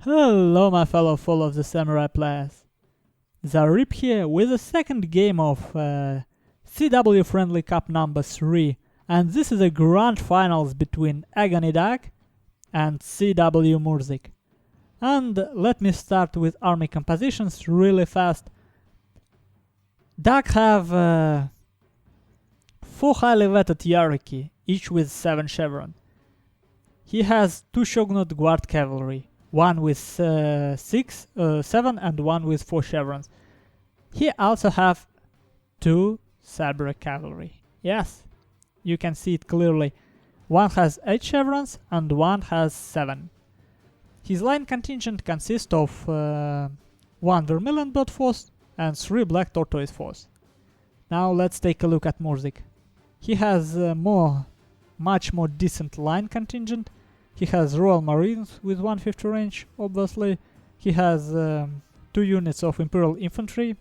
Hello my fellow full of the samurai players. Zarip here with the second game of CW Friendly Cup number 3, and this is a grand finals between Agony Duck and CW MypZuK. And let me start with army compositions really fast. Duck have 4 highly vetted hierarchy, each with 7 chevron. He has 2 Shogunate guard cavalry, one with 7 and one with 4 chevrons. He also have 2 sabre cavalry. Yes, you can see it clearly. One has 8 chevrons and one has 7. His line contingent consists of 1 vermilion blood force and 3 black tortoise force. Now let's take a look at MypZuK. He has much more decent line contingent. He has Royal Marines with 150 range, obviously. He has 2 units of Imperial Infantry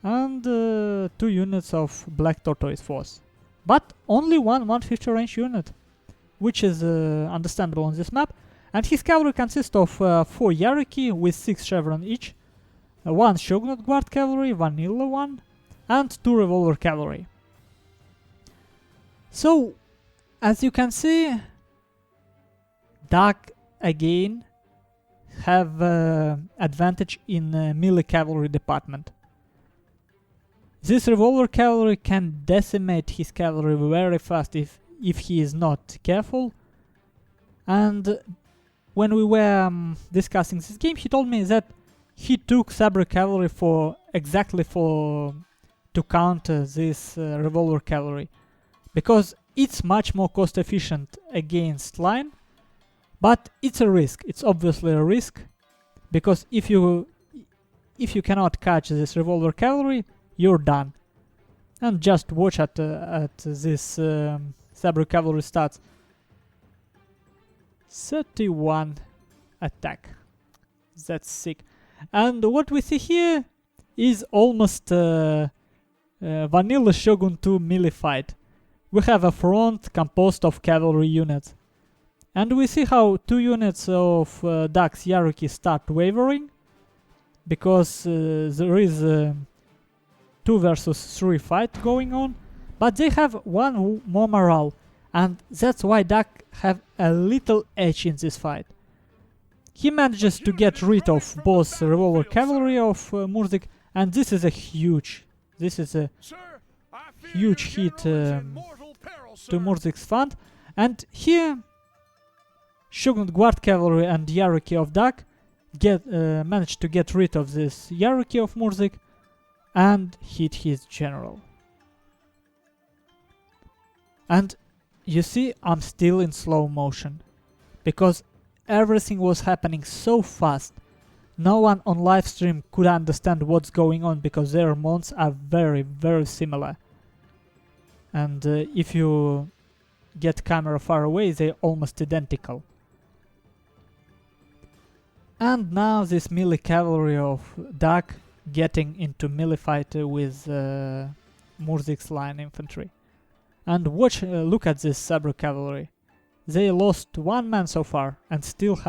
and 2 units of Black Tortoise Force. But only one 150 range unit, which is understandable on this map. And his cavalry consists of 4 hierarchy with 6 chevron each, 1 Shogunate Guard Cavalry, vanilla one, and 2 Revolver Cavalry. So, as you can see, Duck again have advantage in melee cavalry department. This Revolver Cavalry can decimate his cavalry very fast if he is not careful. And when we were discussing this game, he told me that he took Sabre Cavalry to counter this Revolver Cavalry, because it's much more cost efficient against line. But it's a risk. It's obviously a risk, because if you cannot catch this Revolver Cavalry, you're done. And just watch at this Sabre Cavalry stats. 31 attack. That's sick. And what we see here is almost vanilla Shogun 2 melee fight. We have a front composed of cavalry units. And we see how 2 units of Duck's hierarchy start wavering, because there is 2 versus 3 fight going on, but they have 1 more morale, and that's why Duck have a little edge in this fight. He manages to get rid of both Revolver Cavalry of MypZuK, and this is a huge hit to MypZuK's front. And here Shogun Guard Cavalry and hierarchy of Duck managed to get rid of this hierarchy of MypZuK and hit his general. And you see, I'm still in slow motion, because everything was happening so fast. No one on live stream could understand what's going on, because their mons are very, very similar. And if you get camera far away, they're almost identical. And now this melee cavalry of Duck getting into melee fight with MypZuK's line infantry. And look at this Sabre cavalry. They lost 1 man so far and still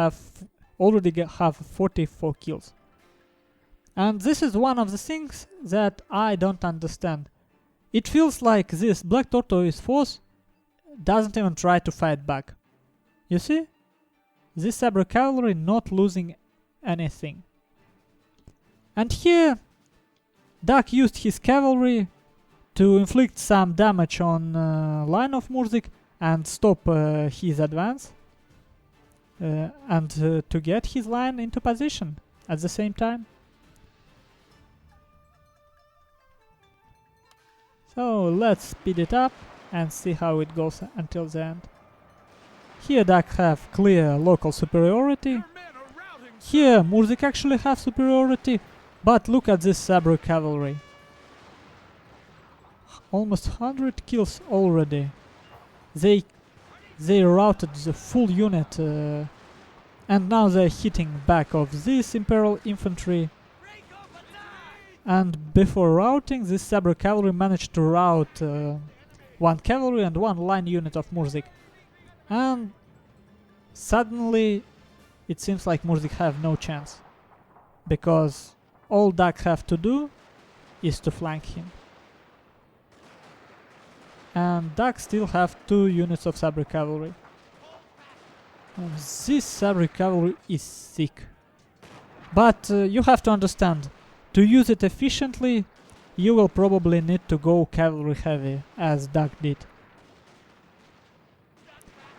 already have 44 kills. And this is one of the things that I don't understand. It feels like this Black Tortoise Force doesn't even try to fight back. You see? This Sabre cavalry not losing anything. And here Duck used his cavalry to inflict some damage on line of MypZuK and stop his advance, and to get his line into position at the same time. So let's speed it up and see how it goes until the end. Here Duck have clear local superiority. Here MypZuK actually have superiority, but look at this Sabre cavalry. Almost 100 kills already. They routed the full unit, and now they're hitting back of this Imperial Infantry. And before routing, this Sabre cavalry managed to rout 1 cavalry and 1 line unit of MypZuK. And suddenly it seems like MypZuK have no chance, because all Duck have to do is to flank him. And Duck still have 2 units of Sabre Cavalry. This Sabre Cavalry is sick. But you have to understand, to use it efficiently, you will probably need to go cavalry heavy, as Duck did.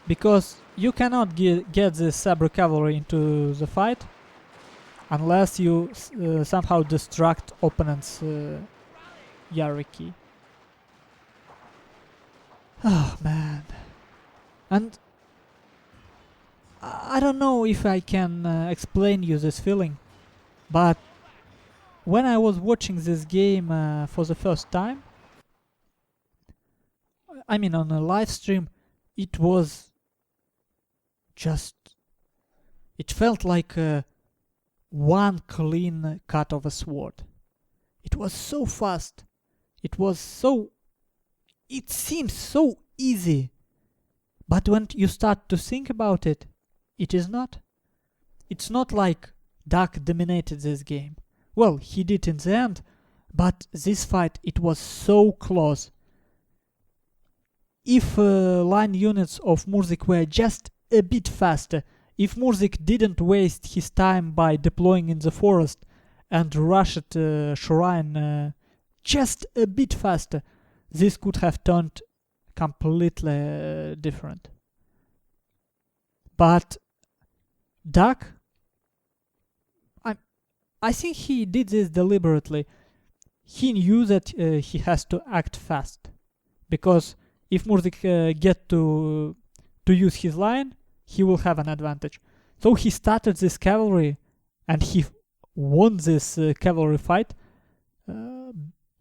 Because you cannot get the Sabre Cavalry into the fight unless you somehow distract opponent's hierarchy. Oh man. And I don't know if I can explain you this feeling, but when I was watching this game for the first time, I mean on a live stream, it was just... it felt like one clean cut of a sword. It was so fast. It was so... it seems so easy. But when you start to think about it, it is not. It's not like Duck dominated this game. Well, he did in the end, but this fight, it was so close. If line units of MypZuK were just a bit faster, if MypZuK didn't waste his time by deploying in the forest and rush at shrine just a bit faster, this could have turned completely different. But Duck, I think he did this deliberately. He knew that he has to act fast, because if MypZuK get to use his line, he will have an advantage. So he started this cavalry, and he won this cavalry fight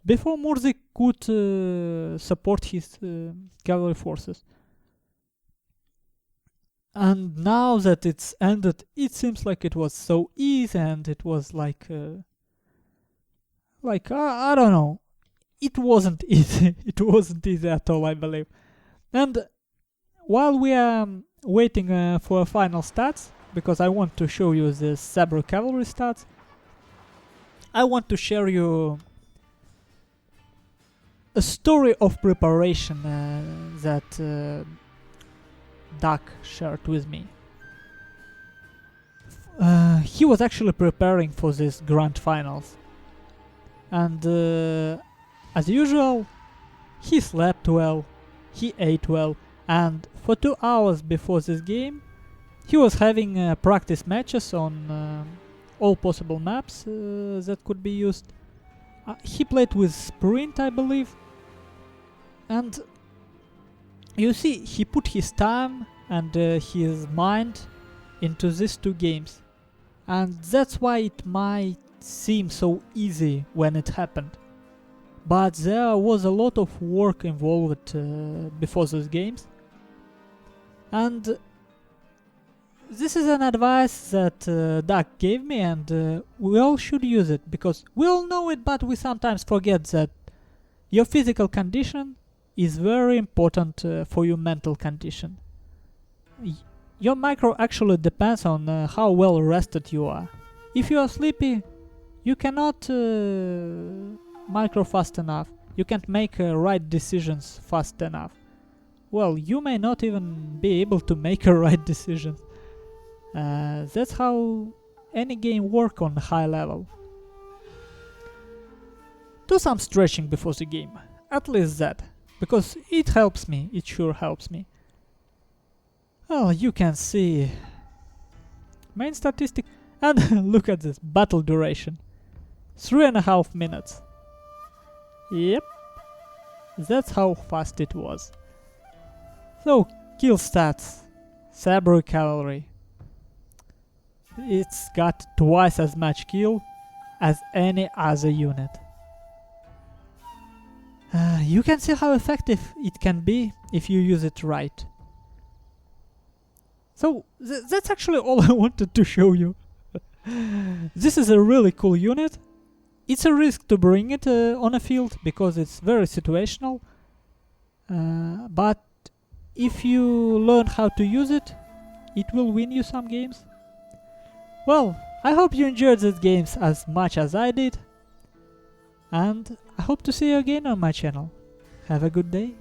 before MypZuK could support his cavalry forces. And now that it's ended, it seems like it was so easy, and it was like I don't know. It wasn't easy. It wasn't easy at all, I believe. And while we are waiting for final stats, because I want to show you the Sabre Cavalry stats, I want to share you a story of preparation that Duck shared with me. He was actually preparing for this grand finals, and as usual, he slept well, he ate well, and for 2 hours before this game, he was having practice matches on all possible maps that could be used. He played with Sprint, I believe, and you see, he put his time and his mind into these 2 games, and that's why it might seem so easy when it happened. But there was a lot of work involved before those games, and this is an advice that Duck gave me, and we all should use it, because we all know it, but we sometimes forget that your physical condition is very important for your mental condition. Your micro actually depends on how well rested you are. If you are sleepy, you cannot micro fast enough. You can't make right decisions fast enough. Well, you may not even be able to make a right decision. That's how any game works on a high level. Do some stretching before the game, at least that, because it helps me, it sure helps me. Well, you can see main statistic, and look at this, battle duration, 3.5 minutes. Yep, that's how fast it was. So, kill stats, Sabre Cavalry. It's got twice as much kill as any other unit. You can see how effective it can be if you use it right. So that's actually all I wanted to show you. This is a really cool unit. It's a risk to bring it on a field because it's very situational. But if you learn how to use it, it will win you some games. Well, I hope you enjoyed these games as much as I did, and I hope to see you again on my channel. Have a good day.